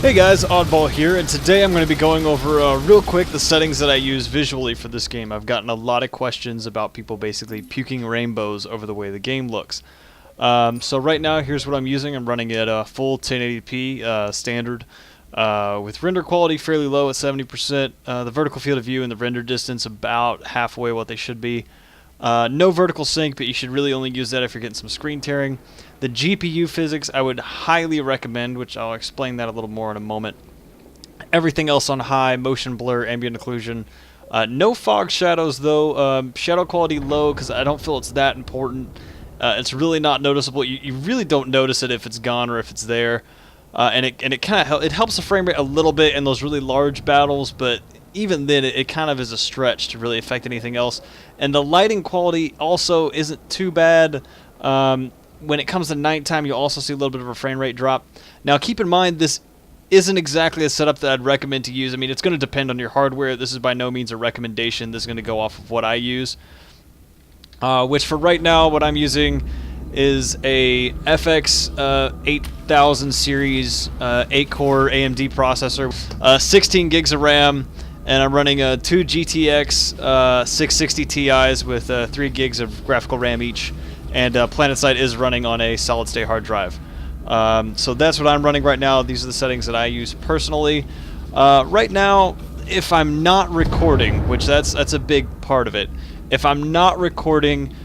Hey guys, Oddball here, and today I'm going to be going over real quick the settings that I use visually for this game. I've gotten a lot of questions about people basically puking rainbows over the way the game looks. So right now, here's what I'm using. I'm running at full 1080p standard with render quality fairly low at 70%. The vertical field of view and the render distance about halfway what they should be. No vertical sync, but you should really only use that if you're getting some screen tearing. The GPU physics I would highly recommend, which I'll explain that a little more in a moment. Everything else on high, motion blur, ambient occlusion. No fog shadows though, shadow quality low because I don't feel it's that important. It's really not noticeable. You really don't notice it if it's gone or if it's there. And it kind of helps the frame rate a little bit in those really large battles, but even then it kind of is a stretch to really affect anything else. And the lighting quality also isn't too bad. When it comes to nighttime, you'll also see a little bit of a frame rate drop. Now keep in mind, this isn't exactly a setup that I'd recommend to use. I mean, it's going to depend on your hardware. This is by no means a recommendation. This is going to go off of what I use. Which for right now, what I'm using is a FX 8000 series 8-core AMD processor, 16 gigs of RAM, and I'm running 2 GTX 660 Ti's with 3 gigs of graphical RAM each. And Planetside is running on a solid-state hard drive. So that's what I'm running right now. These are the settings that I use personally. Right now, if I'm not recording, which that's a big part of it, if I'm not recording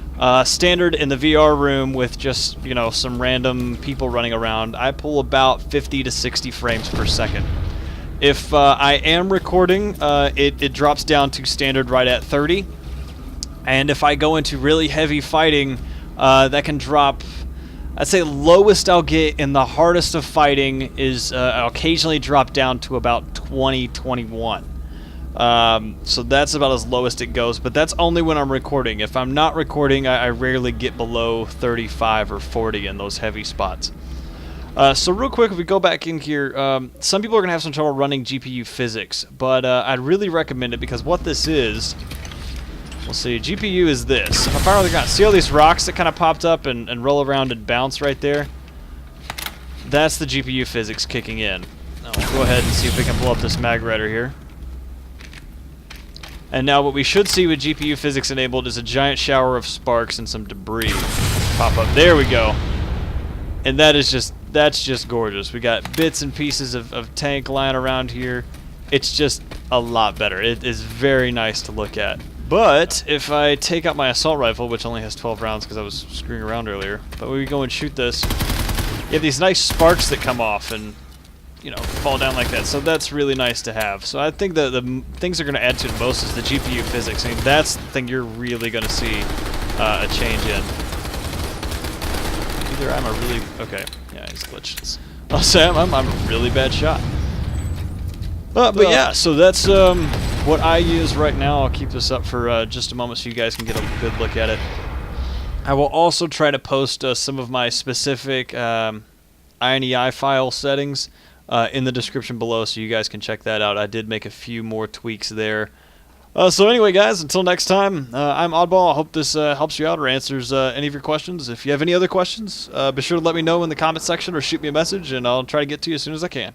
standard in the VR room with just, you know, some random people running around, I pull about 50 to 60 frames per second. If I am recording, it drops down to standard right at 30. And if I go into really heavy fighting, that can drop, I'd say lowest I'll get in the hardest of fighting is I'll occasionally drop down to about 20, 21. So that's about as lowest it goes, but that's only when I'm recording. If I'm not recording, I rarely get below 35 or 40 in those heavy spots. So real quick, if we go back in here, some people are going to have some trouble running GPU physics, but I'd really recommend it because what this is, we'll see, GPU is this. If I fire on the ground, see all these rocks that kind of popped up and roll around and bounce right there? That's the GPU physics kicking in. Now we'll go ahead and see if we can pull up this mag writer here. And now what we should see with GPU physics enabled is a giant shower of sparks and some debris pop up. There we go. And that's just gorgeous. We got bits and pieces of tank lying around here. It's just a lot better. It is very nice to look at. But if I take out my assault rifle, which only has 12 rounds because I was screwing around earlier, but when we go and shoot this, you have these nice sparks that come off and, you know, fall down like that. So that's really nice to have. So I think the things they're going to add to the most is the GPU physics. I mean, that's the thing you're really going to see a change in. Either I'm a really... Okay, yeah, he's glitched. I'll say I'm a really bad shot. But yeah, so that's what I use right now. I'll keep this up for just a moment so you guys can get a good look at it. I will also try to post some of my specific INEI file settings in the description below so you guys can check that out. I did make a few more tweaks there. So anyway, guys, until next time, I'm Oddball. I hope this helps you out or answers any of your questions. If you have any other questions, be sure to let me know in the comment section or shoot me a message, and I'll try to get to you as soon as I can.